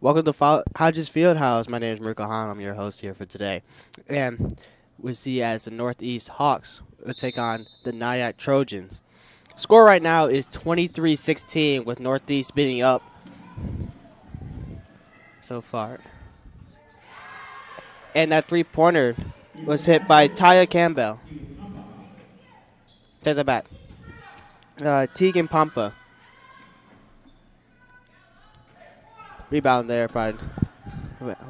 Welcome to Hodges Fieldhouse. My name is Mirko Hahn. I'm your host here for today. And we see as the Northeast Hawks will take on the NIACC Trojans. Score right now is 23-16 with Northeast beating up so far. And that three-pointer was hit by Taya Campbell. Take that back. Tegan Pampa. Rebound there by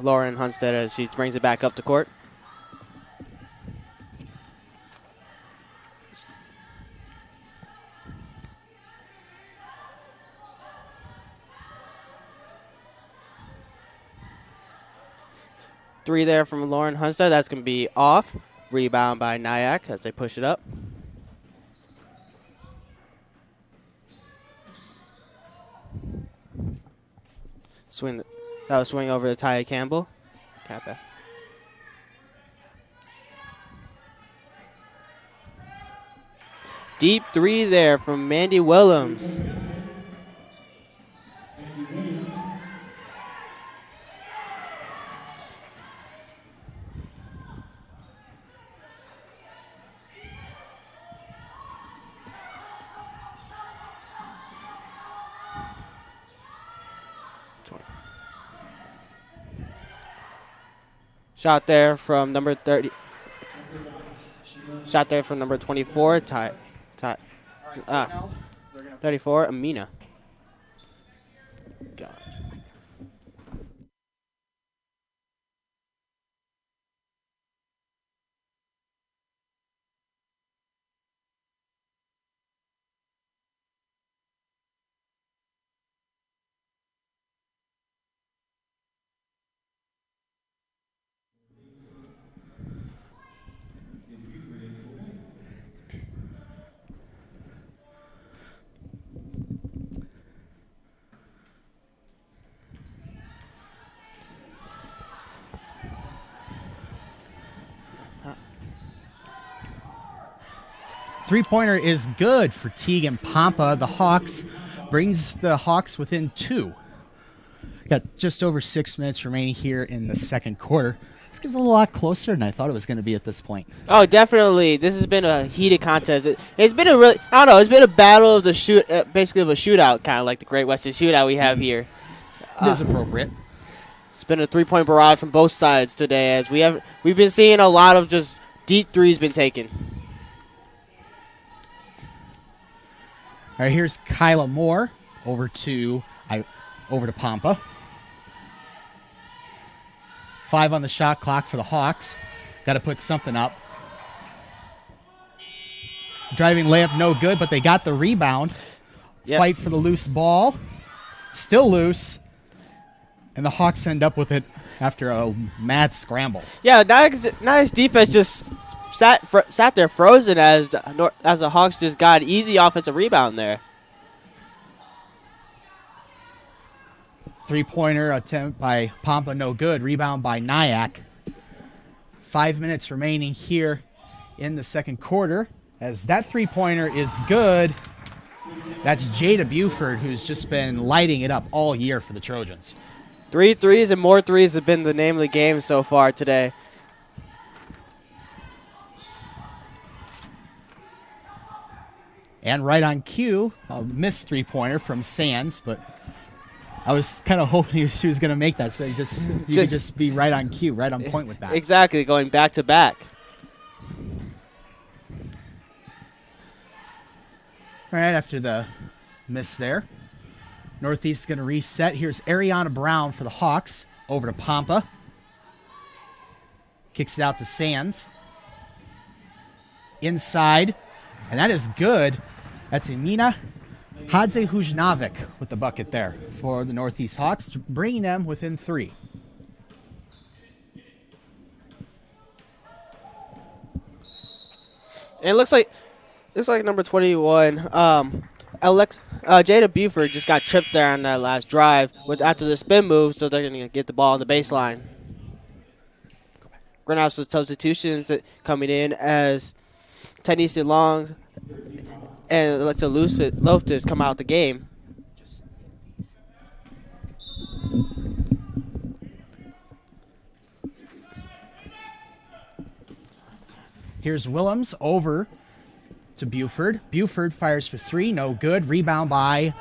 Lauren Hunstead as she brings it back up the court. Three there from Lauren Hunstead. That's going to be off. Rebound by NIACC as they push it up. That was swing over to Taya Campbell. Kappa. Deep three there from Mandy Willems. Shot there from number 30. Shot there from number 24. 34. Amina. God. Three-pointer is good for Tegan Pampa. The Hawks brings the Hawks within 2. Got just over 6 minutes remaining here in the second quarter. This gives it a lot closer than I thought it was going to be at this point. Oh, definitely. This has been a heated contest. It's been a really, I don't know, it's been a battle of the basically of a shootout, kind of like the Great Western Shootout we have here. It is appropriate. It's been a three-point barrage from both sides today, as we've been seeing a lot of just deep threes been taken. All right, here's Kyla Moore over to Pampa. 5 on the shot clock for the Hawks. Got to put something up. Driving layup, no good, but they got the rebound. Yep. Fight for the loose ball. Still loose. And the Hawks end up with it after a mad scramble. Yeah, nice defense just sat there frozen as the Hawks just got easy offensive rebound there. Three-pointer attempt by Pampa, no good. Rebound by NIACC. 5 minutes remaining here in the second quarter. As that three-pointer is good. That's Jada Buford, who's just been lighting it up all year for the Trojans. 3 threes and more threes have been the name of the game so far today. And right on cue, a missed three-pointer from Sands, but I was kind of hoping she was going to make that, so you could just be right on cue, right on point with that. Exactly, going back to back. All right, after the miss there, Northeast is going to reset. Here's Ariana Brown for the Hawks, over to Pampa. Kicks it out to Sands. Inside, and that is good. That's Emina Hadze Hujnavik with the bucket there for the Northeast Hawks, bringing them within 3. And it looks like number 21, Jada Buford just got tripped there on that last drive after the spin move, so they're going to get the ball on the baseline. We're going to have some substitutions coming in as Tanisha Long and Alexa Loftus come out the game. Here's Willems over to Buford. Buford fires for three, no good. Rebound by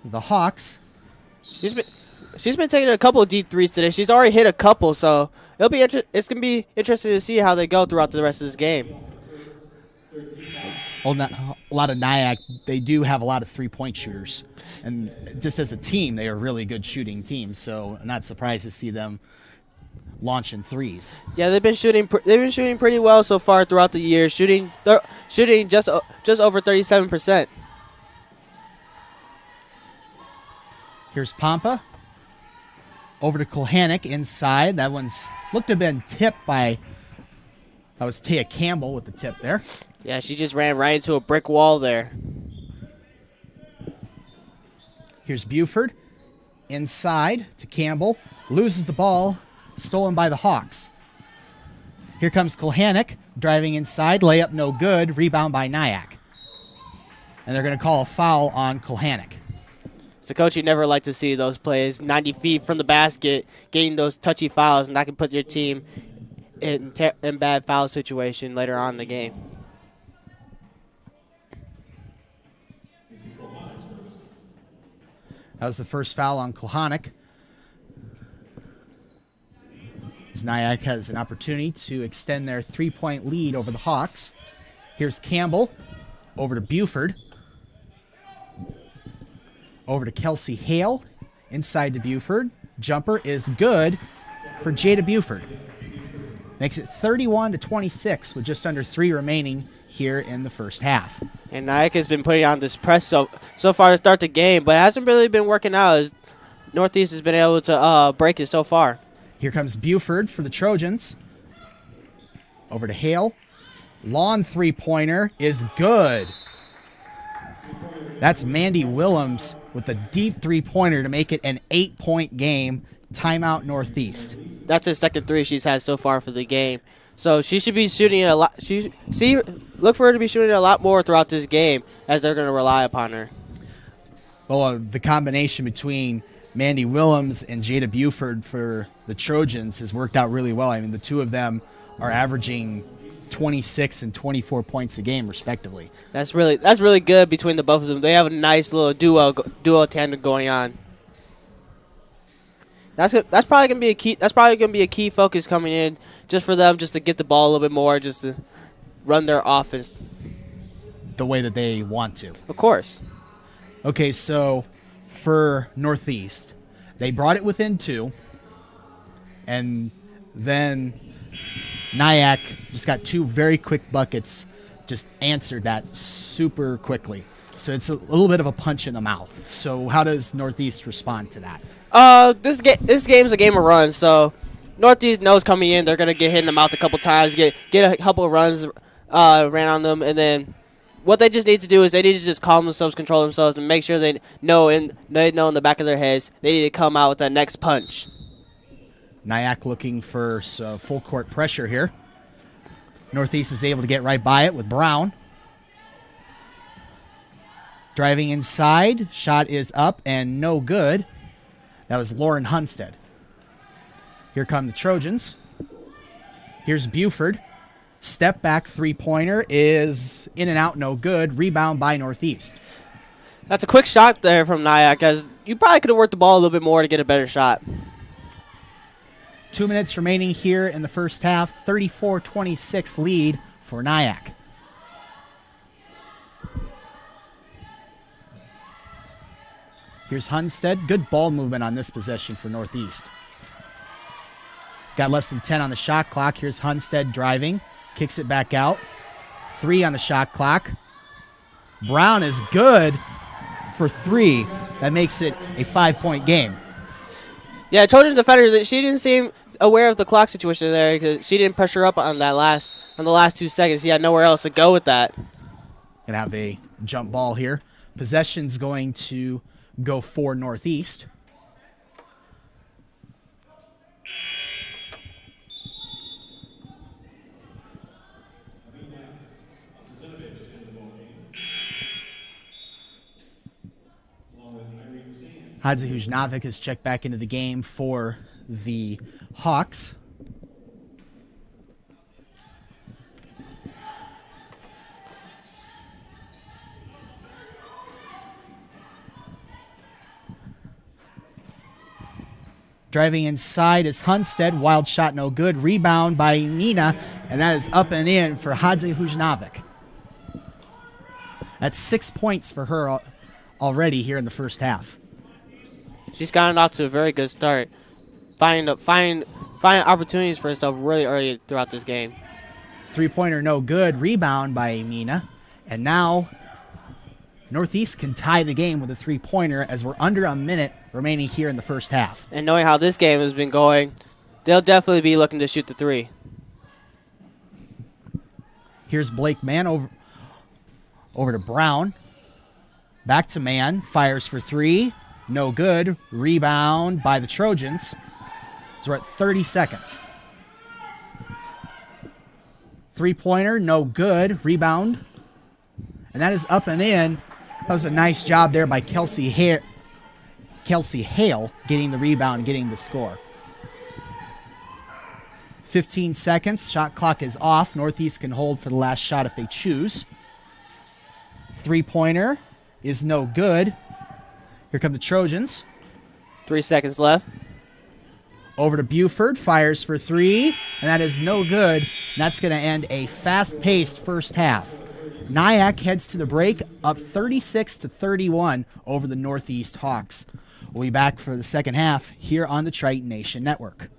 the Hawks. She's been taking a couple of deep threes today. She's already hit a couple, so it's gonna be interesting to see how they go throughout the rest of this game. Well, a lot of NIACC, they do have a lot of three-point shooters, and just as a team, they are a really good shooting team. So I'm not surprised to see them launching threes. Yeah, they've been shooting pretty well so far throughout the year, shooting just over 37%. Here's Pompa over to Kulhanik inside. That one's looked to have been tipped by, that was Tia Campbell with the tip there. Yeah, she just ran right into a brick wall there. Here's Buford inside to Campbell. Loses the ball. Stolen by the Hawks. Here comes Kulhanik driving inside. Layup no good. Rebound by NIACC. And they're going to call a foul on Kulhanik. As a coach, you never like to see those plays 90 feet from the basket, getting those touchy fouls, and that can put your team in bad foul situation later on in the game. That was the first foul on Kulhanik. As NIACC has an opportunity to extend their three-point lead over the Hawks. Here's Campbell over to Buford. Over to Kelsey Hale. Inside to Buford. Jumper is good for Jada Buford. Makes it 31-26 with just under 3 remaining here in the first half. And NIACC has been putting on this press so far to start the game, but it hasn't really been working out as Northeast has been able to break it so far. Here comes Buford for the Trojans. Over to Hale. Long three-pointer is good. That's Mandy Willems with a deep three-pointer to make it an 8-point game. Timeout Northeast. That's the second three she's had so far for the game. So she should be shooting it a lot. Look for her to be shooting it a lot more throughout this game as they're going to rely upon her. Well, the combination between Mandy Willems and Jada Buford for the Trojans has worked out really well. I mean, the two of them are averaging 26 and 24 points a game, respectively. That's really good between the both of them. They have a nice little duo tandem going on. That's probably gonna be a key. That's probably gonna be a key focus coming in, just for them, just to get the ball a little bit more, just to run their offense the way that they want to. Of course. Okay, so for Northeast, they brought it within 2, and then NIACC just got 2 very quick buckets, just answered that super quickly. So it's a little bit of a punch in the mouth. So how does Northeast respond to that? This game's a game of runs, so Northeast knows coming in they're gonna get hit in the mouth a couple times, get a couple of runs ran on them, and then what they just need to do is they need to just calm themselves, control themselves, and make sure they know in the back of their heads they need to come out with that next punch. NIACC looking for full court pressure here. Northeast is able to get right by it with Brown. Driving inside, shot is up and no good. That was Lauren Hunstead. Here come the Trojans. Here's Buford. Step back three-pointer is in and out, no good. Rebound by Northeast. That's a quick shot there from NIACC, because you probably could have worked the ball a little bit more to get a better shot. 2 minutes remaining here in the first half. 34-26 lead for NIACC. Here's Hunstead. Good ball movement on this possession for Northeast. Got less than 10 on the shot clock. Here's Hunstead driving. Kicks it back out. 3 on the shot clock. Brown is good for 3. That makes it a 5-point game. Yeah, Trojan defender, she didn't seem aware of the clock situation there because she didn't pressure up on the last 2 seconds. She had nowhere else to go with that. Gonna have a jump ball here. Possession's going to go for Northeast. Hadzihujnavik has checked back into the game for the Hawks. Driving inside is Hunstead. Wild shot, no good. Rebound by Mina, and that is up and in for Hadze Hujnovic. That's 6 points for her already here in the first half. She's gotten off to a very good start. Finding opportunities for herself really early throughout this game. Three-pointer, no good. Rebound by Mina. And now Northeast can tie the game with a three-pointer as we're under a minute remaining here in the first half. And knowing how this game has been going, they'll definitely be looking to shoot the three. Here's Blake Mann over to Brown. Back to Mann. Fires for three. No good. Rebound by the Trojans. So we're at 30 seconds. Three-pointer, no good. Rebound. And that is up and in. That was a nice job there by Kelsey Hale getting the rebound, getting the score. 15 seconds. Shot clock is off. Northeast can hold for the last shot if they choose. Three-pointer is no good. Here come the Trojans. 3 seconds left. Over to Buford, fires for three, and that is no good. And that's going to end a fast-paced first half. NIACC heads to the break, up 36-31 over the Northeast Hawks. We'll be back for the second half here on the Triton Nation Network.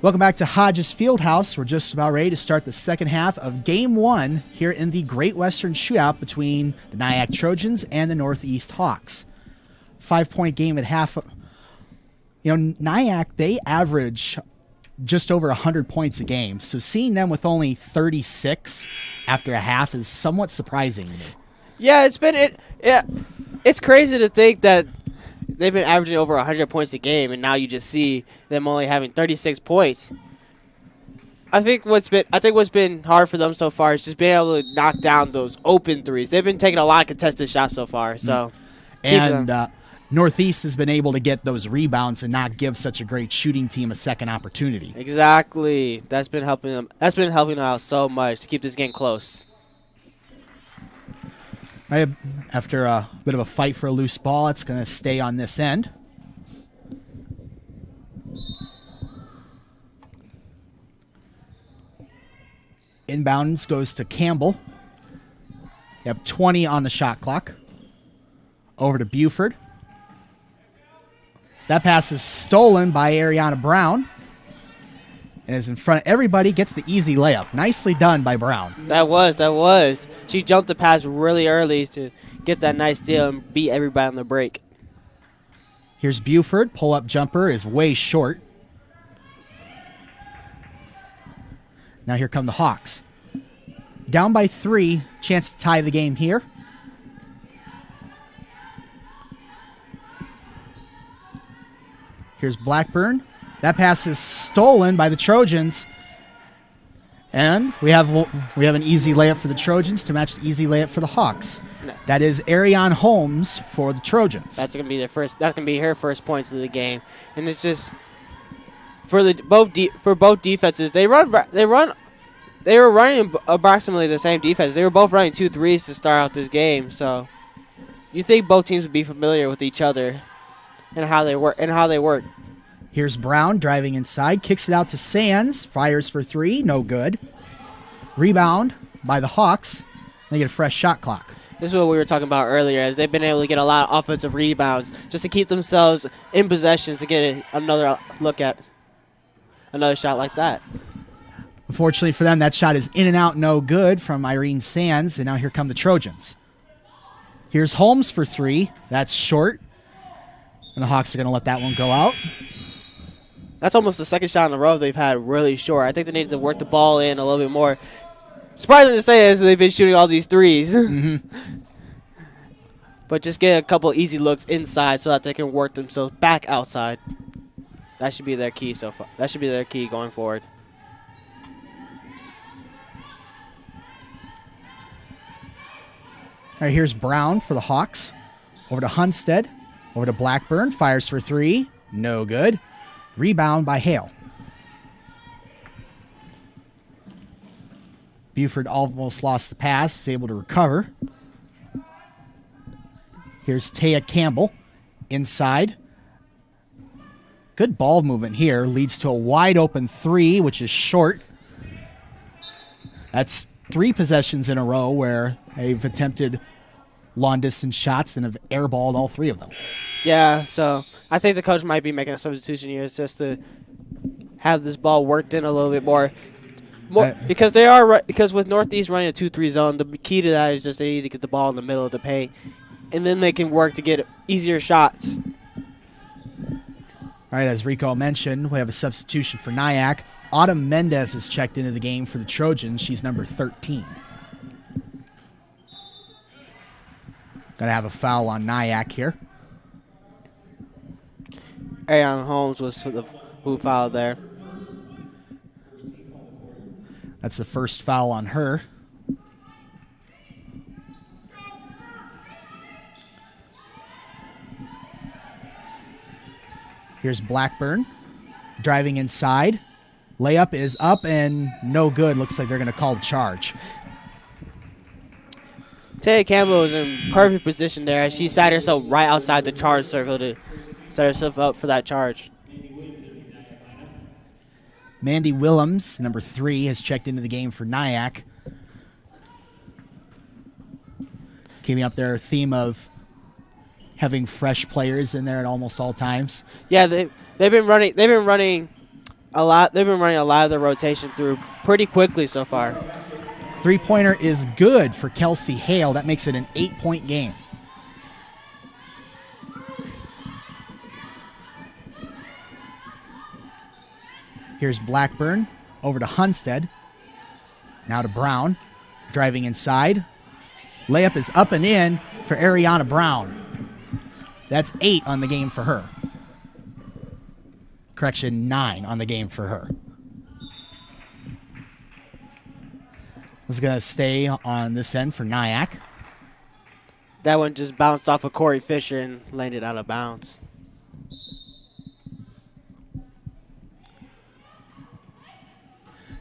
Welcome back to Hodges Fieldhouse. We're just about ready to start the second half of Game 1 here in the Great Western Shootout between the NIACC Trojans and the Northeast Hawks. 5-point game at half. NIACC, they average just over 100 points a game. So seeing them with only 36 after a half is somewhat surprising to me. Yeah, it's crazy to think that they've been averaging over 100 points a game, and now you just see them only having 36 points. I think what's been hard for them so far is just being able to knock down those open threes. They've been taking a lot of contested shots so far. So, Northeast has been able to get those rebounds and not give such a great shooting team a second opportunity. Exactly. That's been helping them. That's been helping them out so much to keep this game close. Right, after a bit of a fight for a loose ball, it's going to stay on this end. Inbounds goes to Campbell. You have 20 on the shot clock. Over to Buford. That pass is stolen by Ariana Brown. And is in front of everybody, gets the easy layup. Nicely done by Brown. That was. She jumped the pass really early to get that nice steal and beat everybody on the break. Here's Buford. Pull-up jumper is way short. Now here come the Hawks. Down by 3, chance to tie the game here. Here's Blackburn. That pass is stolen by the Trojans. And we have an easy layup for the Trojans to match the easy layup for the Hawks. No. That is Ariane Holmes for the Trojans. That's gonna be her first points of the game. And it's just for both defenses, they were running approximately the same defense. They were both running 2 threes to start out this game. So you think both teams would be familiar with each other and how they work. Here's Brown driving inside, kicks it out to Sands, fires for 3, no good. Rebound by the Hawks. They get a fresh shot clock. This is what we were talking about earlier, as they've been able to get a lot of offensive rebounds just to keep themselves in possession to get another look at another shot like that. Unfortunately for them, that shot is in and out, no good from Irene Sands, and now here come the Trojans. Here's Holmes for 3. That's short. And the Hawks are going to let that one go out. That's almost the second shot in a row they've had really short. I think they need to work the ball in a little bit more. Surprising to say is they've been shooting all these threes. Mm-hmm. But just get a couple easy looks inside so that they can work themselves back outside. That should be their key so far. That should be their key going forward. All right, here's Brown for the Hawks. Over to Hunstead. Over to Blackburn. Fires for 3. No good. Rebound by Hale. Buford almost lost the pass. Is able to recover. Here's Taya Campbell. Inside. Good ball movement here. Leads to a wide open 3, which is short. That's 3 possessions in a row where they've attempted long distance shots and have airballed all 3 of them. Yeah, so I think the coach might be making a substitution here just to have this ball worked in a little bit more because with Northeast running a 2-3 zone, the key to that is just they need to get the ball in the middle of the paint, and then they can work to get easier shots. All right, as Rico mentioned, we have a substitution for NIACC. Autumn Mendez has checked into the game for the Trojans. She's number 13. Going to have a foul on NIACC here. Ariana Holmes was who fouled there. That's the first foul on her. Here's Blackburn driving inside. Layup is up and no good. Looks like they're going to call the charge. Taya Campbell was in perfect position there. She sat herself right outside the charge circle to set herself up for that charge. Mandy Willems, number 3, has checked into the game for NIACC. Keeping up their theme of having fresh players in there at almost all times. Yeah, they've been running They've been running a lot of the rotation through pretty quickly so far. Three-pointer is good for Kelsey Hale. That makes it an 8-point game. Here's Blackburn over to Hunstead. Now to Brown. Driving inside. Layup is up and in for Ariana Brown. That's 8 on the game for her. Correction, 9 on the game for her. Is going to stay on this end for NIACC. That one just bounced off of Corey Fisher and landed out of bounds.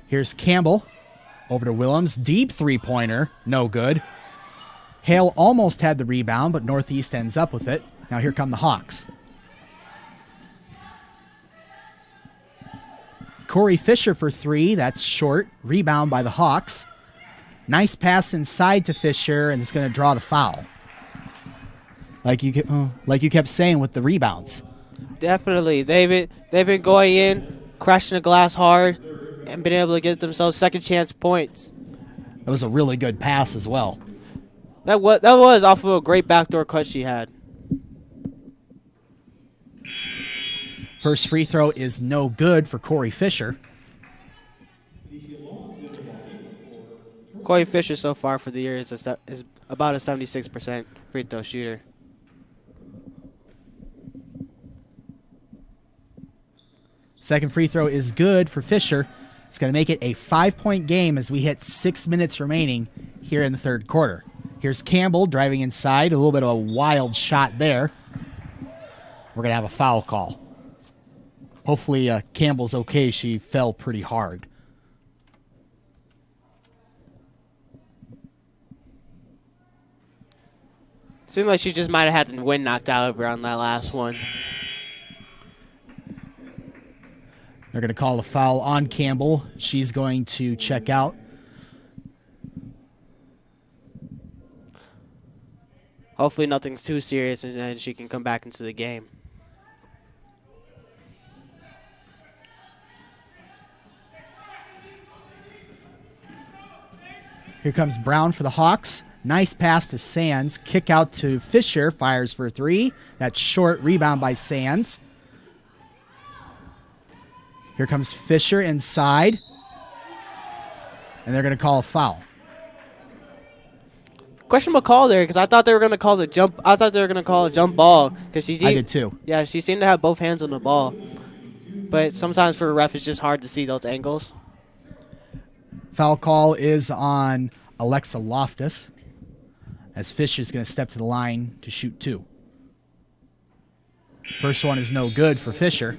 Here's Campbell over to Willems. Deep three-pointer. No good. Hale almost had the rebound, but Northeast ends up with it. Now here come the Hawks. Corey Fisher for 3. That's short. Rebound by the Hawks. Nice pass inside to Fisher, and it's going to draw the foul. Like you kept saying with the rebounds. Definitely. They've been going in, crashing the glass hard, and been able to get themselves second chance points. That was a really good pass as well. That was off of a great backdoor cut she had. First free throw is no good for Corey Fisher. Corey Fisher so far for the year is about a 76% free throw shooter. Second free throw is good for Fisher. It's going to make it a 5-point game as we hit 6 minutes remaining here in the third quarter. Here's Campbell driving inside. A little bit of a wild shot there. We're going to have a foul call. Hopefully Campbell's okay. She fell pretty hard. Seemed like she just might have had the wind knocked out of her on that last one. They're going to call a foul on Campbell. She's going to check out. Hopefully nothing's too serious and then she can come back into the game. Here comes Brown for the Hawks. Nice pass to Sands. Kick out to Fisher. Fires for 3. That's short. Rebound by Sands. Here comes Fisher inside. And they're going to call a foul. Questionable call there because I thought they were going to call the jump. I thought they were going to call a jump ball because I did too. Yeah, she seemed to have both hands on the ball. But sometimes for a ref, it's just hard to see those angles. Foul call is on Alexa Loftus as Fisher's going to step to the line to shoot 2. First one is no good for Fisher.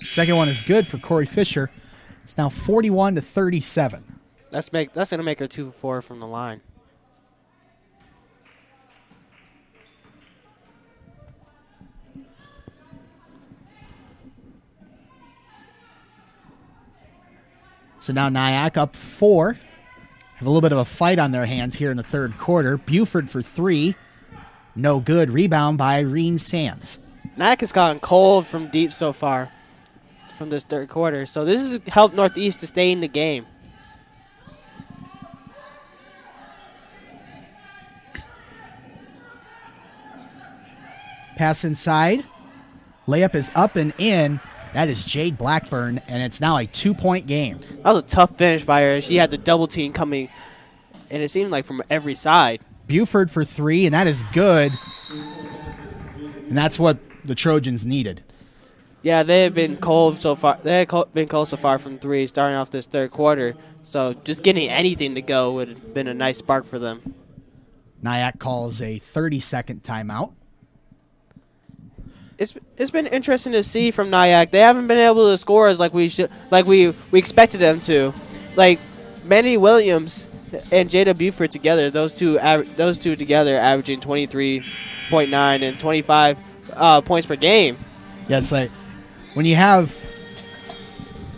Second one is good for Corey Fisher. It's now 41-37. That's going to make her 2 for 4 from the line. So now NIACC up 4. Have a little bit of a fight on their hands here in the third quarter. Buford for 3. No good. Rebound by Irene Sands. NIACC has gotten cold from deep so far from this third quarter. So this has helped Northeast to stay in the game. Pass inside. Layup is up and in. That is Jade Blackburn, and it's now a 2-point game. That was a tough finish by her. She had the double team coming, and it seemed like from every side. Buford for 3, and that is good. And that's what the Trojans needed. Yeah, they have been cold so far. They have been cold so far from 3, starting off this third quarter. So just getting anything to go would have been a nice spark for them. NIACC calls a 30-second timeout. It's been interesting to see from NIACC. They haven't been able to score as like we expected them to. Like Mandy Williams and Jada Buford together, those two together averaging 23.9 and 25 points per game. Yeah, it's like when you have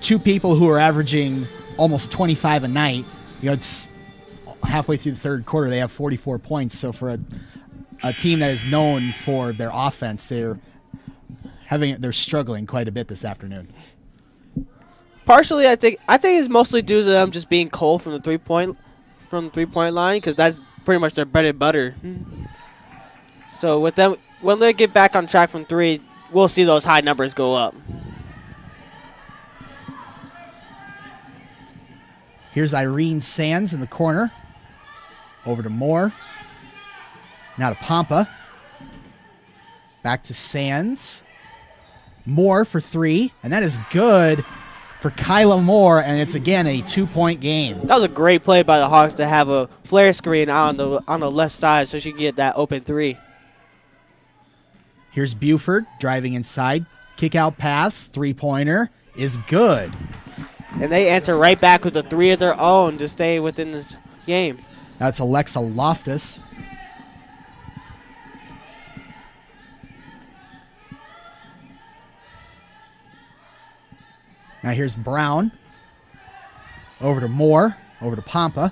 two people who are averaging almost 25 a night. It's halfway through the third quarter. They have 44 points. So for a team that is known for their offense, they're struggling quite a bit this afternoon. Partially, I think it's mostly due to them just being cold from the 3-point line, because that's pretty much their bread and butter. So with them, when they get back on track from 3, we'll see those high numbers go up. Here's Irene Sands in the corner. Over to Moore. Now to Pompa. Back to Sands. Moore for 3, and that is good for Kyla Moore, and it's again a 2-point game. That was a great play by the Hawks to have a flare screen on the left side so she can get that open 3. Here's Buford driving inside. Kick out pass, 3-pointer is good. And they answer right back with a 3 of their own to stay within this game. That's Alexa Loftus. Now here's Brown. Over to Moore. Over to Pompa.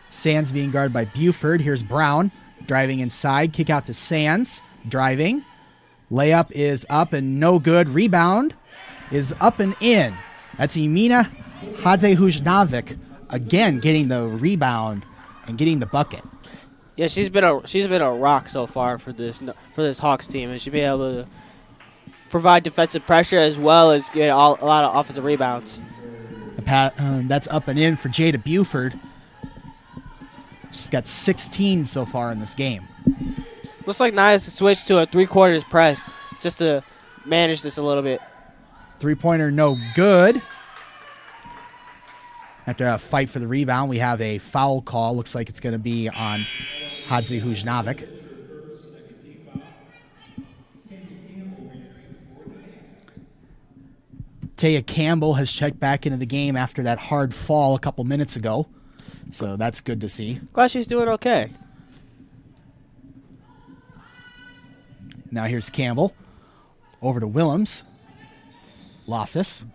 Sands being guarded by Buford. Here's Brown driving inside. Kick out to Sands. Driving. Layup is up and no good. Rebound is up and in. That's Emina Hadzehujnavik again getting the rebound and getting the bucket. Yeah, she's been a rock so far for this Hawks team, and she'll be able to provide defensive pressure as well as get a lot of offensive rebounds. That's up and in for Jada Buford. She's got 16 so far in this game. Looks like NIACC switched to a 3/4 press just to manage this a little bit. 3-pointer no good. After a fight for the rebound, we have a foul call. Looks like it's going to be on Hadzehujnavik. Taya Campbell has checked back into the game after that hard fall a couple minutes ago. So that's good to see. Glad she's doing okay. Now here's Campbell. Over to Willems. Loftus.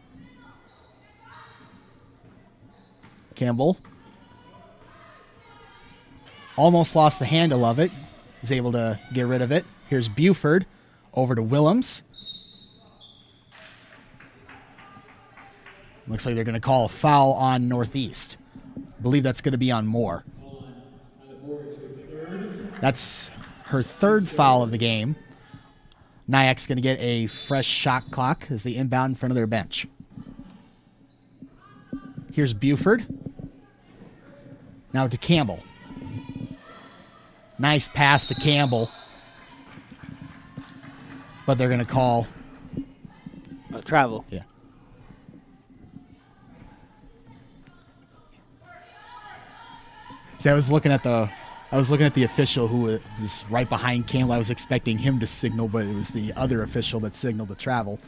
Campbell. Almost lost the handle of it. Is able to get rid of it. Here's Buford. Over to Willems. Looks like they're going to call a foul on Northeast. I believe that's going to be on Moore. That's her third foul of the game. NIACC's going to get a fresh shot clock as they inbound in front of their bench. Here's Buford. Now to Campbell. Nice pass to Campbell. But they're going to call travel. Yeah. See, I was looking at the official who was right behind Campbell. I was expecting him to signal, but it was the other official that signaled the travel.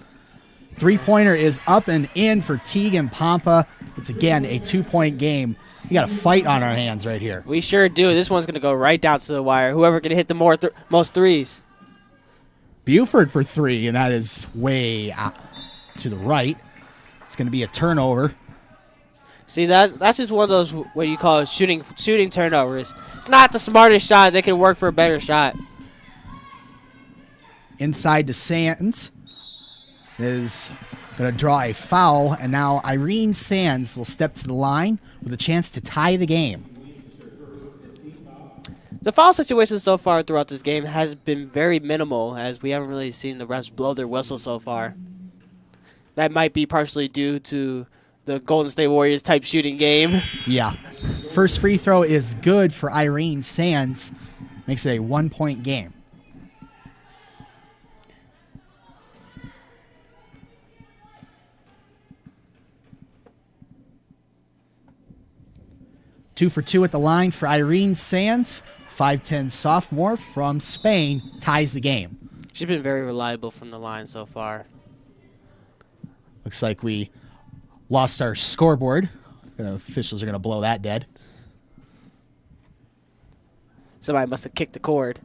3-pointer is up and in for Teagan Pompa. It's again a 2-point game. We got a fight on our hands right here. We sure do. This one's going to go right down to the wire. Whoever can hit the most threes. Buford for 3, and that is way out to the right. It's going to be a turnover. See, that's just one of those, what you call shooting turnovers. It's not the smartest shot. They can work for a better shot. Inside to Sands is going to draw a foul, and now Irene Sands will step to the line with a chance to tie the game. The foul situation so far throughout this game has been very minimal, as we haven't really seen the refs blow their whistle so far. That might be partially due to the Golden State Warriors type shooting game. Yeah. First free throw is good for Irene Sands. Makes it a 1-point game. Two for two at the line for Irene Sands. 5'10" sophomore from Spain ties the game. She's been very reliable from the line so far. Looks like we lost our scoreboard. The officials are going to blow that dead. Somebody must have kicked the cord.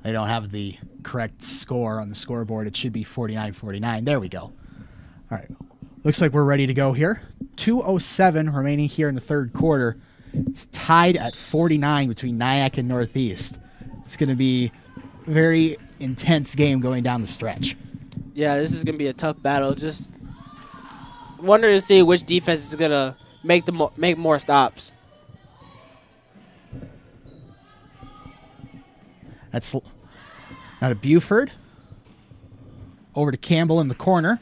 I don't have the correct score on the scoreboard. It should be 49-49. There we go. All right. Looks like we're ready to go here. 2:07 remaining here in the third quarter. It's tied at 49 between NIACC and Northeast. It's going to be a very intense game going down the stretch. Yeah, this is going to be a tough battle. Just wondering to see which defense is going to make more stops. That's now to Buford. Over to Campbell in the corner.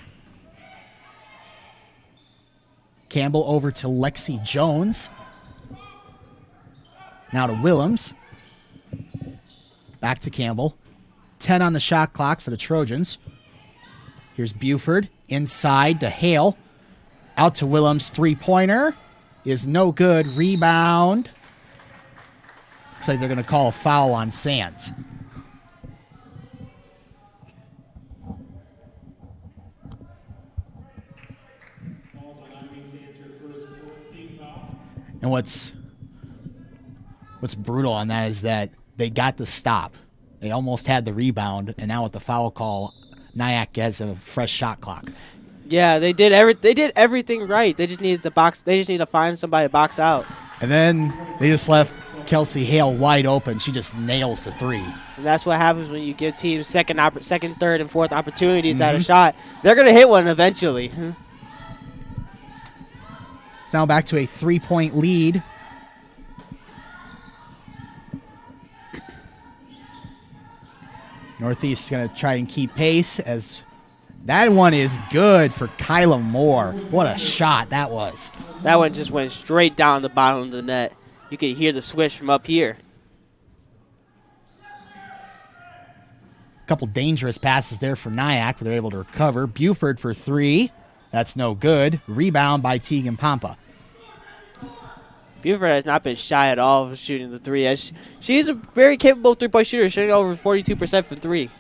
Campbell over to Lexi Jones. Now to Willems. Back to Campbell. 10 on the shot clock for the Trojans. Here's Buford. Inside to Hale. Out to Willems. Three-pointer is no good. Rebound. Looks like they're going to call a foul on Sands. And what's brutal on that is that they got the stop. They almost had the rebound, and now with the foul call, NIACC has a fresh shot clock. Yeah, they did everything right. They just needed to box. They just need to find somebody to box out. And then they just left Kelsey Hale wide open. She just nails the three. And that's what happens when you give teams second, third, and fourth opportunities at a shot. They're going to hit one eventually. It's now back to a 3-point lead. Northeast is going to try and keep pace as that one is good for Kyla Moore. What a shot that was. That one just went straight down the bottom of the net. You could hear the swish from up here. A couple dangerous passes there for NIACC, but they're able to recover. Buford for three. That's no good. Rebound by Tegan Pompa. Buford has not been shy at all of shooting the three. She's a very capable three-point shooter, shooting over 42% from three.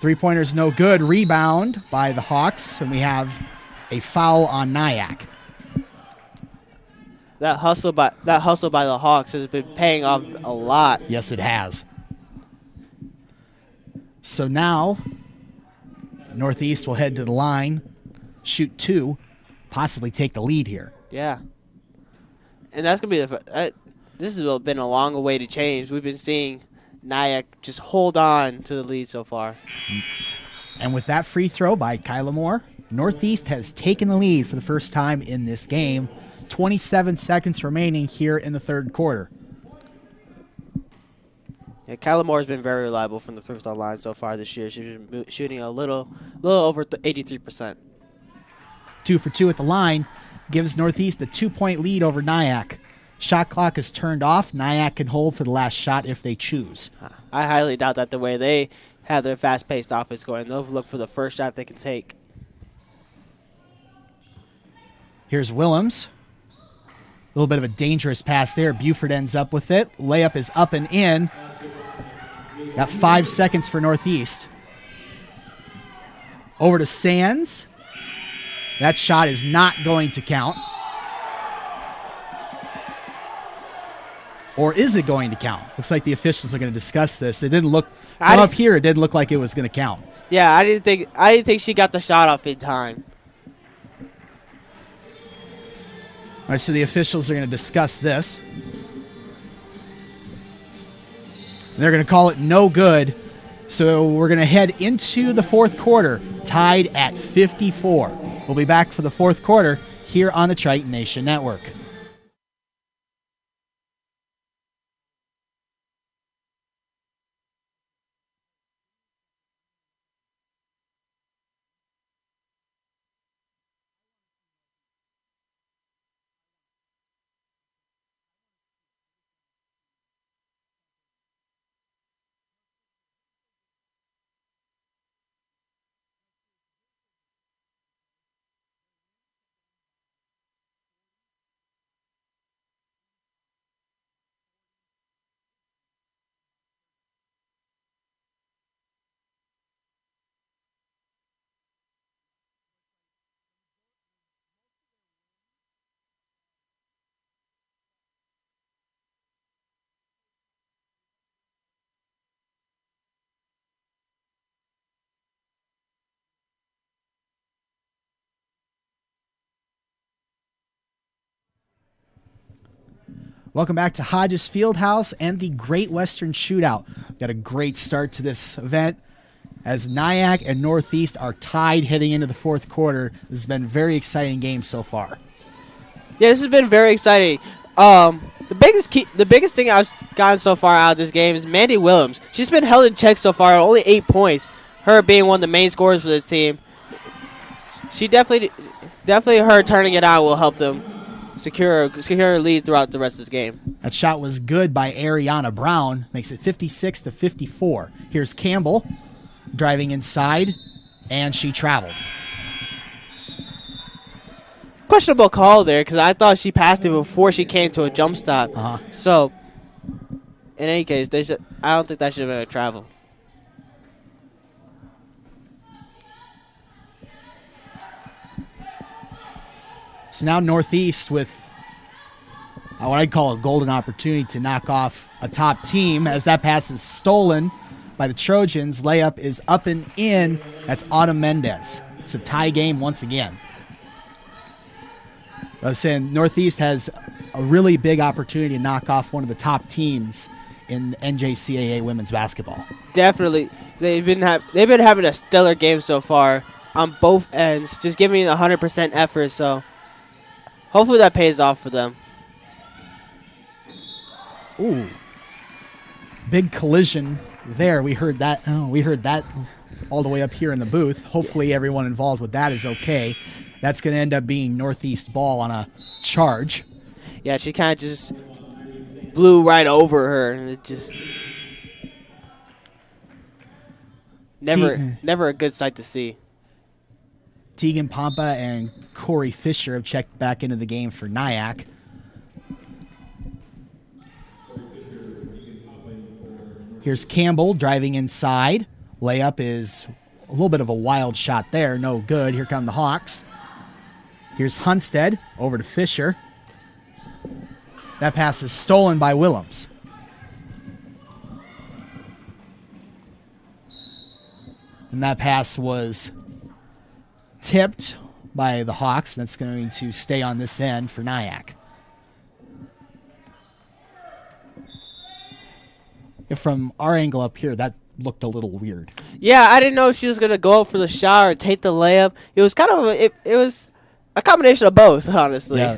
Three-pointer's no good. Rebound by the Hawks, and we have a foul on NIACC. That hustle by the Hawks has been paying off a lot. Yes, it has. So now Northeast will head to the line, shoot two, possibly take the lead here. Yeah. And that's going to be this has been a long awaited change. We've been seeing NIACC just hold on to the lead so far. And with that free throw by Kyla Moore, Northeast has taken the lead for the first time in this game. 27 seconds remaining here in the third quarter. Yeah, Kyla Moore has been very reliable from the first line so far this year. She's been shooting a little over 83%. 2 for 2 at the line gives Northeast a 2-point lead over NIACC. Shot clock is turned off. NIACC can hold for the last shot if they choose. I highly doubt that the way they have their fast-paced offense going, they'll look for the first shot they can take. Here's Willems. A little bit of a dangerous pass there. Buford ends up with it. Layup is up and in. Got 5 seconds for Northeast. Over to Sands. That shot is not going to count. Or is it going to count? Looks like the officials are going to discuss this. It didn't look from up here. It didn't look like it was going to count. Yeah, I didn't think she got the shot off in time. All right, so the officials are going to discuss this. They're going to call it no good. So we're going to head into the fourth quarter, tied at 54. We'll be back for the fourth quarter here on the Triton Nation Network. Welcome back to Hodges Fieldhouse and the Great Western Shootout. We've got a great start to this event as NIACC and Northeast are tied heading into the fourth quarter. This has been a very exciting game so far. Yeah, this has been very exciting. The biggest thing I've gotten so far out of this game is Mandy Willems. She's been held in check so far, only 8 points. Her being one of the main scorers for this team. She definitely her turning it on will help them secure a lead throughout the rest of this game. That shot was good by Ariana Brown. Makes it 56-54. Here's Campbell driving inside, and she traveled. Questionable call there because I thought she passed it before she came to a jump stop. So, in any case, I don't think that should have been a travel. So now Northeast with what I'd call a golden opportunity to knock off a top team as that pass is stolen by the Trojans. Layup is up and in. That's Autumn Mendez. It's a tie game once again. I was saying Northeast has a really big opportunity to knock off one of the top teams in NJCAA women's basketball. Definitely. They've been having a stellar game so far on both ends, just giving 100% effort, so hopefully that pays off for them. Ooh. Big collision there. We heard that. Oh, we heard that all the way up here in the booth. Hopefully everyone involved with that is okay. That's going to end up being Northeast ball on a charge. Yeah, she kind of just blew right over her, and it just never a good sight to see. Tegan Pompa and Corey Fisher have checked back into the game for NIACC. Here's Campbell driving inside. Layup is a little bit of a wild shot there. No good. Here come the Hawks. Here's Hunstead over to Fisher. That pass is stolen by Willems. And that pass was tipped by the Hawks. That's going to stay on this end for NIACC. From our angle up here, that looked a little weird. Yeah, I didn't know if she was going to go up for the shot or take the layup. It was kind of it was a combination of both, honestly. Yeah.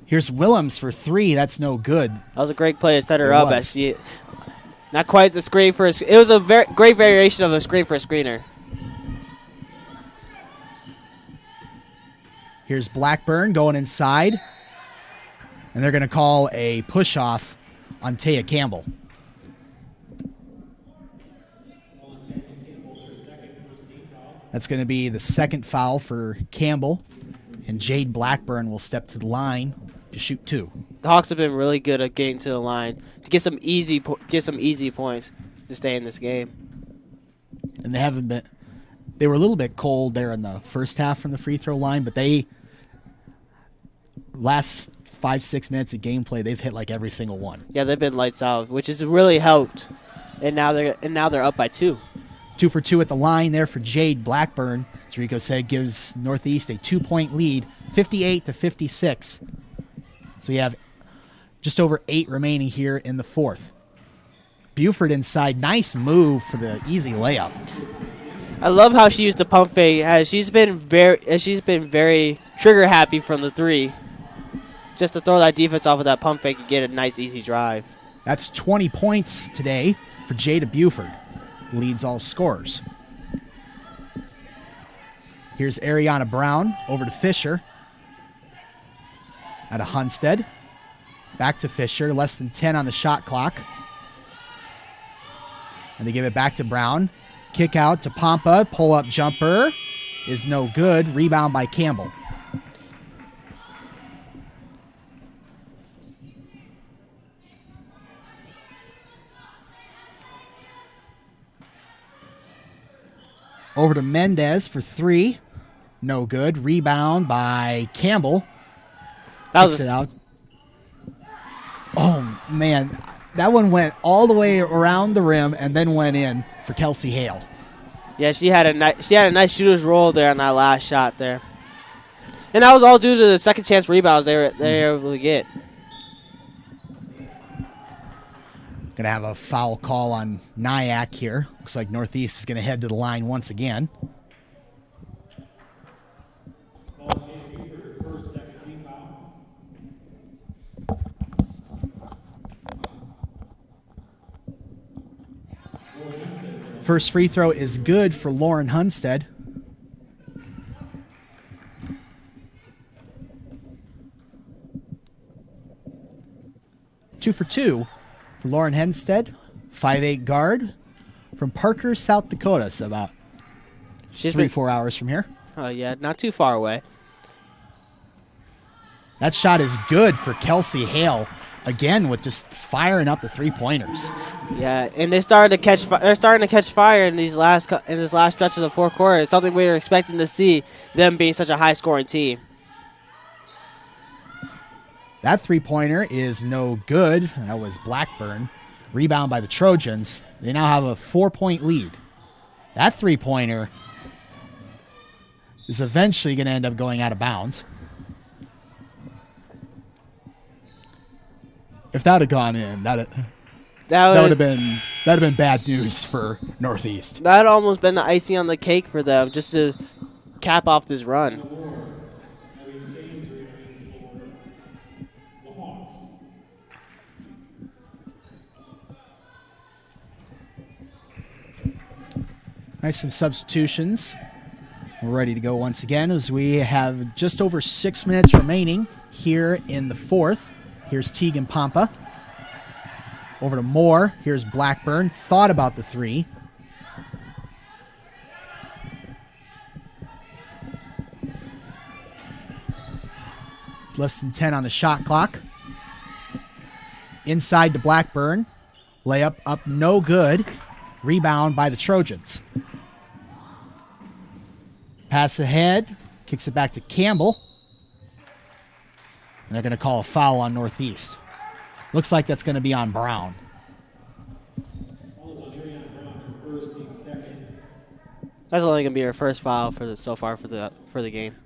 Here's Willems for three. That's no good. That was a great play to set her up. Not quite the screen for it was a very great variation of a screen for a screener. Here's Blackburn going inside. And they're going to call a push-off on Taya Campbell. That's going to be the second foul for Campbell. And Jade Blackburn will step to the line to shoot two. The Hawks have been really good at getting to the line to get some easy points to stay in this game. And they haven't been. They were a little bit cold there in the first half from the free throw line, but they last 5-6 minutes of gameplay they've hit like every single one. Yeah, they've been lights out, which has really helped. And now they're up by 2. 2 for 2 at the line there for Jade Blackburn. As Rico said, gives Northeast a 2-point lead, 58-56. So we have just over 8 remaining here in the fourth. Buford inside, nice move for the easy layup. I love how she used the pump fake. She's been very trigger happy from the 3, just to throw that defense off of that pump fake and get a nice easy drive. That's 20 points today for Jada Buford. Leads all scorers. Here's Ariana Brown over to Fisher. Out of Hunstead. Back to Fisher. Less than 10 on the shot clock. And they give it back to Brown. Kick out to Pompa. Pull-up jumper is no good. Rebound by Campbell. Over to Mendez for 3. No good. Rebound by Campbell. That was it out. Oh, man. That one went all the way around the rim and then went in for Kelsey Hale. Yeah, she had a nice shooter's roll there on that last shot there. And that was all due to the second chance rebounds they were able to get. Going to have a foul call on NIACC here. Looks like Northeast is going to head to the line once again. First free throw is good for Lauren Hunstead. Two for two for Lauren Hunstead, 5'8" guard from Parker, South Dakota. So about 3-4 hours from here. Oh, yeah, not too far away. That shot is good for Kelsey Hale. Again, with just firing up the three-pointers. Yeah, and they're starting to catch fire in this last stretch of the fourth quarter. It's something we were expecting to see, them being such a high-scoring team. That three-pointer is no good. That was Blackburn. Rebound by the Trojans. They now have a 4-point lead. That three-pointer is eventually going to end up going out of bounds. If that had gone in, that would have been bad news for Northeast. That had almost been the icing on the cake for them, just to cap off this run. Nice, some substitutions. We're ready to go once again as we have just over 6 minutes remaining here in the fourth. Here's Teagan Pompa. Over to Moore. Here's Blackburn. Thought about the three. Less than 10 on the shot clock. Inside to Blackburn. Layup up, no good. Rebound by the Trojans. Pass ahead. Kicks it back to Campbell. And they're going to call a foul on Northeast. Looks like that's going to be on Brown. That's only going to be her first foul so far for the game.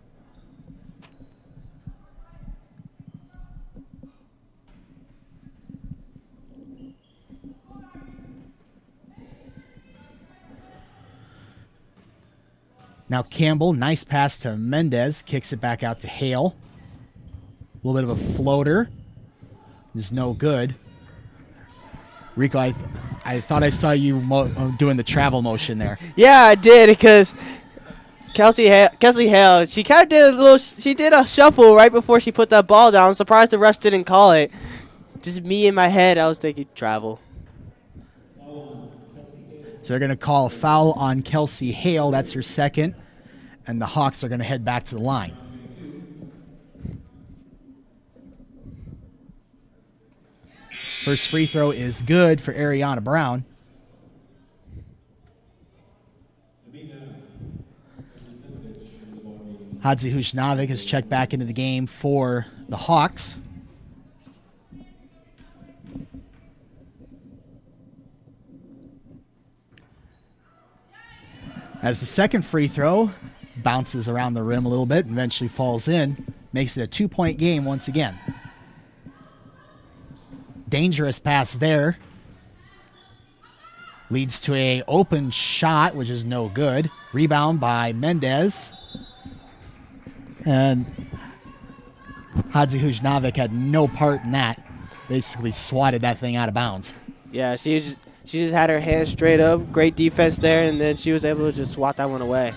Now Campbell, nice pass to Mendez, kicks it back out to Hale. A little bit of a floater. Is no good. Rico, I thought I saw you doing the travel motion there. Yeah, I did, because Kelsey Hale, she kind of did a shuffle right before she put that ball down. I'm surprised the refs didn't call it. Just me in my head, I was thinking travel. So they're going to call a foul on Kelsey Hale. That's her second. And the Hawks are going to head back to the line. First free throw is good for Ariana Brown. Hadzihushnovic has checked back into the game for the Hawks. As the second free throw bounces around the rim a little bit and eventually falls in, makes it a 2-point game once again. Dangerous pass there. Leads to a open shot, which is no good. Rebound by Mendez. And Hadzihushnovic had no part in that. Basically swatted that thing out of bounds. Yeah, she just had her hands straight up. Great defense there, and then she was able to just swat that one away.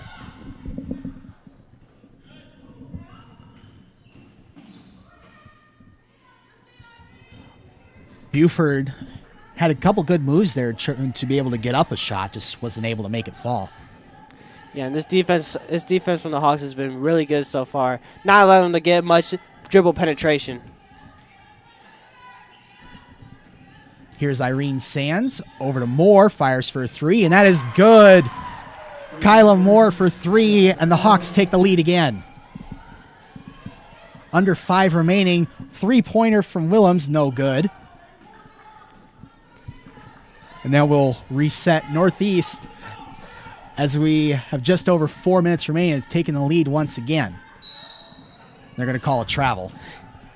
Buford had a couple good moves there to be able to get up a shot, just wasn't able to make it fall. Yeah, and this defense from the Hawks has been really good so far. Not allowing them to get much dribble penetration. Here's Irene Sands over to Moore, fires for a three, and that is good. Kyla Moore for three, and the Hawks take the lead again. Under 5 remaining, three-pointer from Willems, no good. And then we'll reset Northeast as we have just over 4 minutes remaining, taking the lead once again. They're going to call a travel.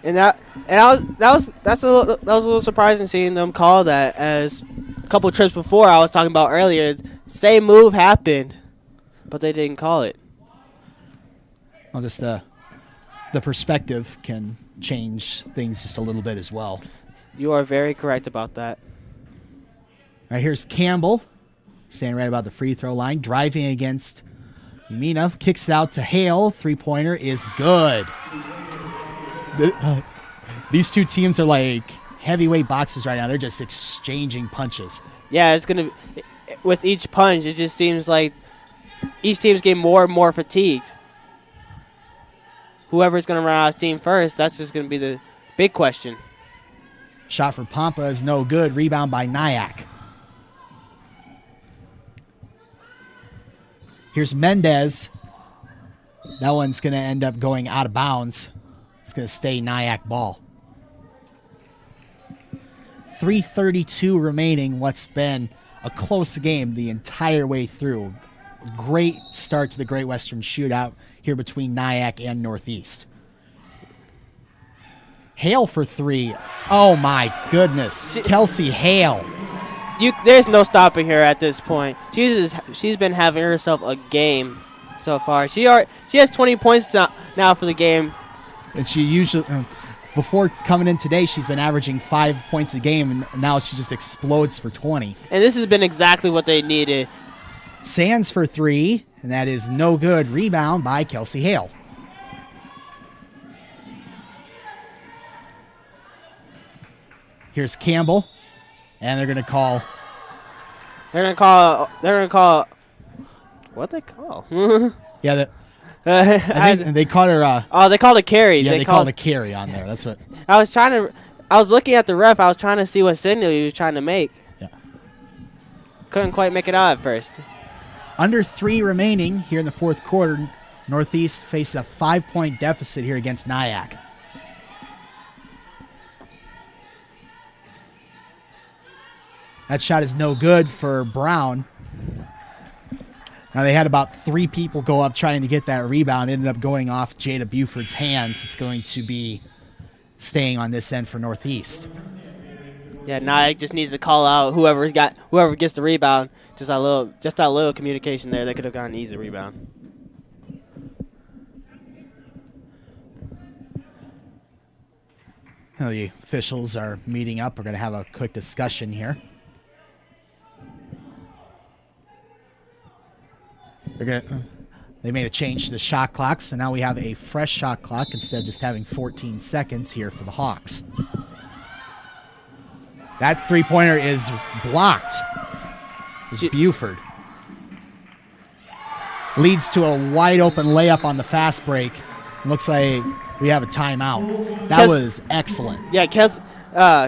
That was a little surprising seeing them call that, as a couple trips before I was talking about earlier, same move happened, but they didn't call it. Well, just the perspective can change things just a little bit as well. You are very correct about that. All right, here's Campbell, standing right about the free throw line, driving against Yamina, kicks it out to Hale. Three-pointer is good. These two teams are like heavyweight boxers right now. They're just exchanging punches. Yeah, it's going to, with each punch, it just seems like each team's getting more and more fatigued. Whoever's going to run out of steam first, that's just going to be the big question. Shot for Pampa is no good. Rebound by NIACC. Here's Mendez. That one's going to end up going out of bounds. It's going to stay NIACC ball. 3:32 remaining. What's been a close game the entire way through. Great start to the Great Western Shootout here between NIACC and Northeast. Hale for three. Oh my goodness. Kelsey Hale. There's no stopping her at this point. She's been having herself a game so far. She has 20 points now for the game. And she usually, before coming in today, she's been averaging 5 points a game, and now she just explodes for 20. And this has been exactly what they needed. Sands for three, and that is no good. Rebound by Kelsey Hale. Here's Campbell, and they're going to call. What'd they call? Yeah, they called her. They called a carry. Yeah, they called a carry on there. That's what. I was looking at the ref. I was trying to see what signal he was trying to make. Yeah. Couldn't quite make it out at first. Under 3 remaining here in the fourth quarter. Northeast face a 5-point deficit here against NIACC. That shot is no good for Brown. Now they had about 3 people go up trying to get that rebound. Ended up going off Jada Buford's hands. It's going to be staying on this end for Northeast. Yeah, NIACC just needs to call out whoever gets the rebound. Just that little communication there. They could have gotten an easy rebound. Now the officials are meeting up. We're going to have a quick discussion here. They made a change to the shot clock, so now we have a fresh shot clock instead of just having 14 seconds here for the Hawks. That three-pointer is blocked. It's Buford. Leads to a wide-open layup on the fast break. Looks like we have a timeout. That was excellent. Yeah,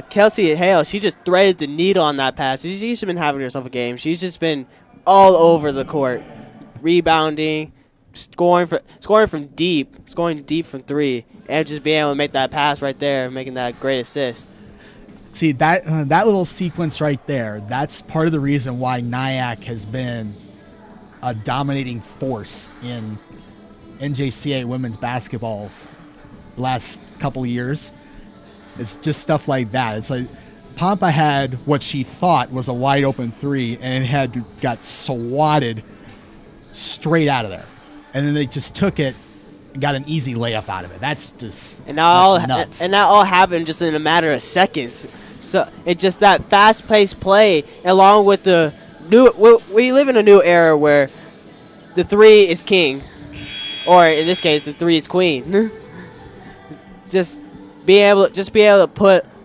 Kelsey Hale, she just threaded the needle on that pass. She's been having herself a game. She's just been all over the court. Rebounding, scoring from deep, scoring deep from 3, and just being able to make that pass right there, making that great assist. See, that little sequence right there, that's part of the reason why NIACC has been a dominating force in NJCA women's basketball the last couple years. It's just stuff like that. It's like Pampa had what she thought was a wide open 3, and it got swatted straight out of there, and then they just took it and got an easy layup out of it. That's just nuts. And that all happened just in a matter of seconds. So it's just that fast-paced play, along with the new. We live in a new era where the 3 is king, or in this case, the 3 is queen. just being able to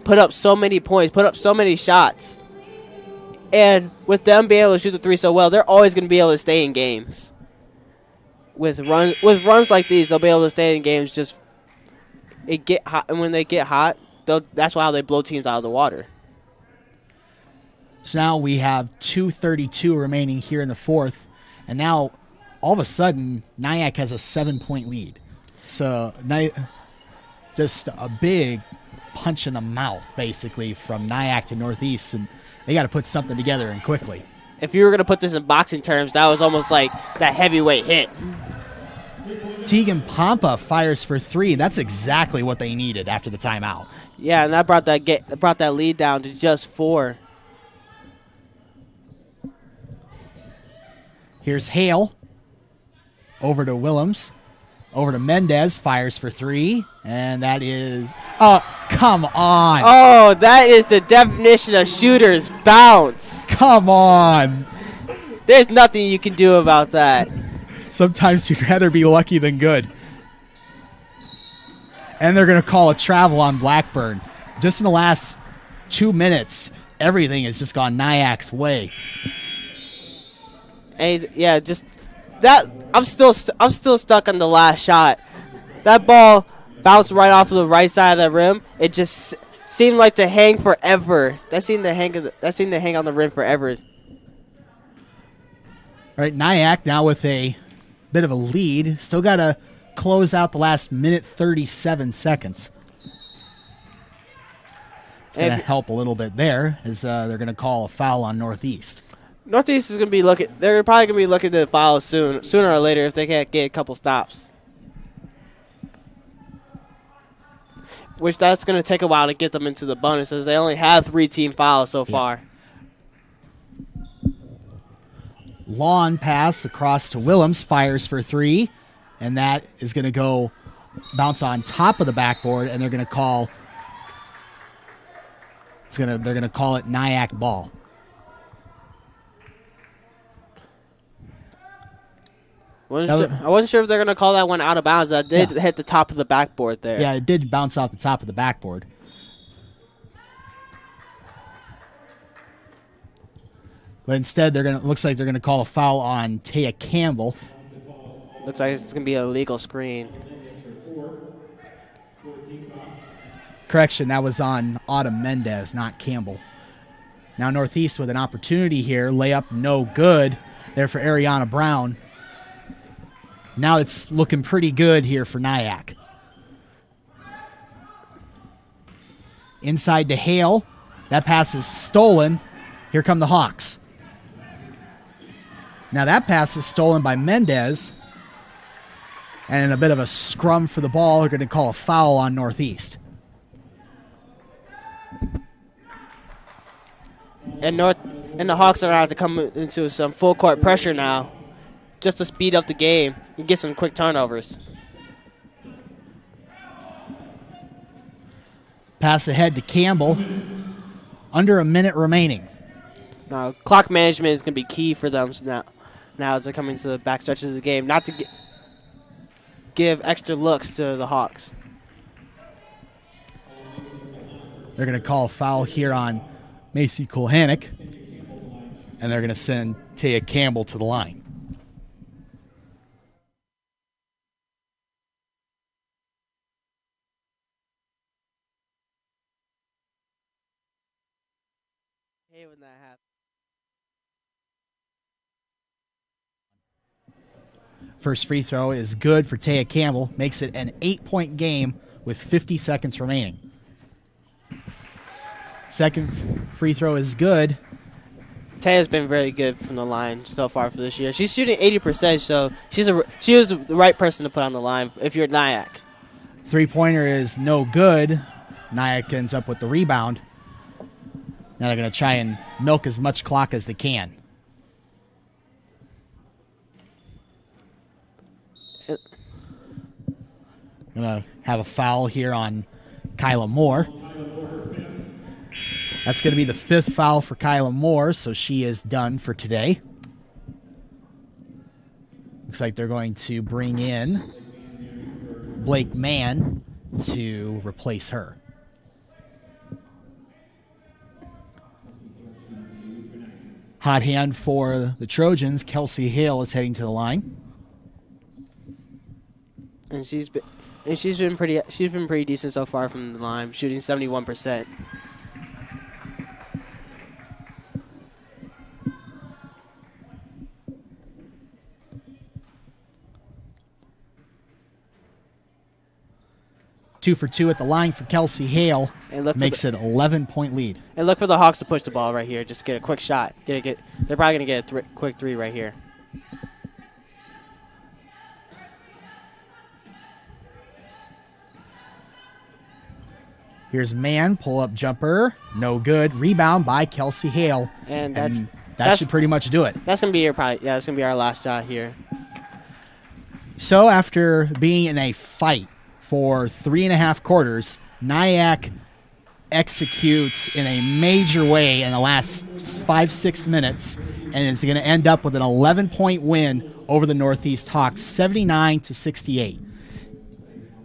put up so many points, put up so many shots. And with them being able to shoot the 3 so well, they're always going to be able to stay in games. With runs like these, they'll be able to stay in games. It get hot, and when they get hot, that's how they blow teams out of the water. So now we have 2:32 remaining here in the fourth, and now all of a sudden NIACC has a 7-point lead. So just a big punch in the mouth, basically, from NIACC to Northeast, and they got to put something together and quickly. if you were going to put this in boxing terms, that was almost like that heavyweight hit. Tegan Pompa fires for 3. That's exactly what they needed after the timeout. Yeah, and that brought that lead down to just 4. Here's Hale. Over to Willems. Over to Mendez. Fires for 3. And that is... Oh, come on. Oh, that is the definition of shooter's bounce. Come on. There's nothing you can do about that. Sometimes you'd rather be lucky than good. And they're going to call a travel on Blackburn. Just in the last 2 minutes, everything has just gone NIACC's way. And yeah, just that. I'm still stuck on the last shot. That ball bounced right off to the right side of the rim. It just seemed like to hang forever. That seemed to hang on the rim forever. All right, NIACC now with a bit of a lead. Still got to close out the last minute 37 seconds. It's going to help a little bit there as they're going to call a foul on Northeast. Northeast is going to be looking. They're probably going to be looking to foul sooner or later if they can't get a couple stops. Which that's going to take a while to get them into the bonuses. They only have 3 team fouls so far. Lawn pass across to Willems, fires for 3, and that is going to go bounce on top of the backboard, and they're going to call. They're going to call it NIACC ball. I wasn't sure if they're going to call that one out of bounds. That did hit the top of the backboard there. Yeah, it did bounce off the top of the backboard. But instead, looks like they're going to call a foul on Taya Campbell. Looks like it's going to be a legal screen. Correction, that was on Autumn Mendez, not Campbell. Now Northeast with an opportunity here. Layup no good there for Ariana Brown. Now it's looking pretty good here for NIACC. Inside to Hale. That pass is stolen. Here come the Hawks. Now that pass is stolen by Mendez. And in a bit of a scrum for the ball, they're going to call a foul on Northeast. And the Hawks are going to have to come into some full court pressure now just to speed up the game and get some quick turnovers. Pass ahead to Campbell. Under a minute remaining. Now, clock management is going to be key for them now as they're coming to the back stretches of the game, not to give extra looks to the Hawks. They're going to call a foul here on Macy Kulhanik, and they're going to send Taya Campbell to the line. Hey, when that happens. First free throw is good for Taya Campbell. Makes it an 8-point game with 50 seconds remaining. Second free throw is good. Taya's been very good from the line so far for this year. She's shooting 80%, so she was the right person to put on the line if you're NIACC. Three-pointer is no good. NIACC ends up with the rebound. Now they're going to try and milk as much clock as they can. Going to have a foul here on Kyla Moore. That's going to be the 5th foul for Kyla Moore, so she is done for today. Looks like they're going to bring in Blake Mann to replace her. Hot hand for the Trojans. Kelsey Hale is heading to the line. And she's been pretty decent so far from the line, shooting 71%. Two for two at the line for Kelsey Hale. And look makes it 11-point lead. And look for the Hawks to push the ball right here. Just get a quick shot. They're probably going to get a quick three right here. Here's man, pull-up jumper, no good. Rebound by Kelsey Hale. And that should pretty much do it. That's going to be that's going to be our last shot here. So after being in a fight for 3.5 quarters, NIACC executes in a major way in the last 5-6 minutes and is going to end up with an 11-point win over the Northeast Hawks, 79-68.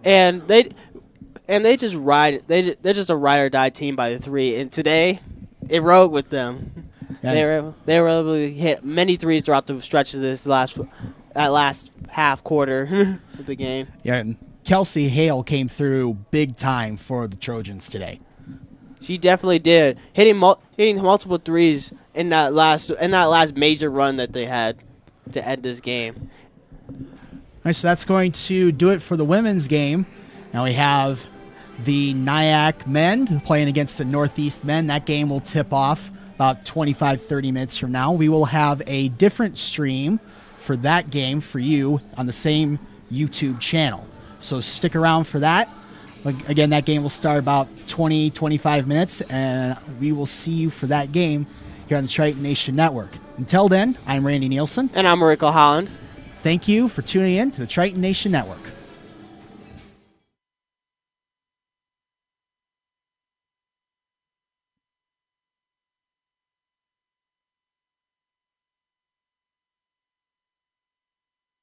And they just ride. They're just a ride or die team by the three. And today, it rode with them. They were able to hit many threes throughout the stretch of that last half quarter of the game. Yeah, and Kelsey Hale came through big time for the Trojans today. She definitely did, hitting multiple threes in that last major run that they had to end this game. All right, so that's going to do it for the women's game. Now we have the NIACC men playing against the Northeast men. That game will tip off about 25-30 minutes from now. We will have a different stream for that game for you on the same YouTube channel. So stick around for that. Again, that game will start about 20-25 minutes, and we will see you for that game here on the Triton Nation Network. Until then, I'm Randy Nielsen. And I'm Mariko Holland. Thank you for tuning in to the Triton Nation Network.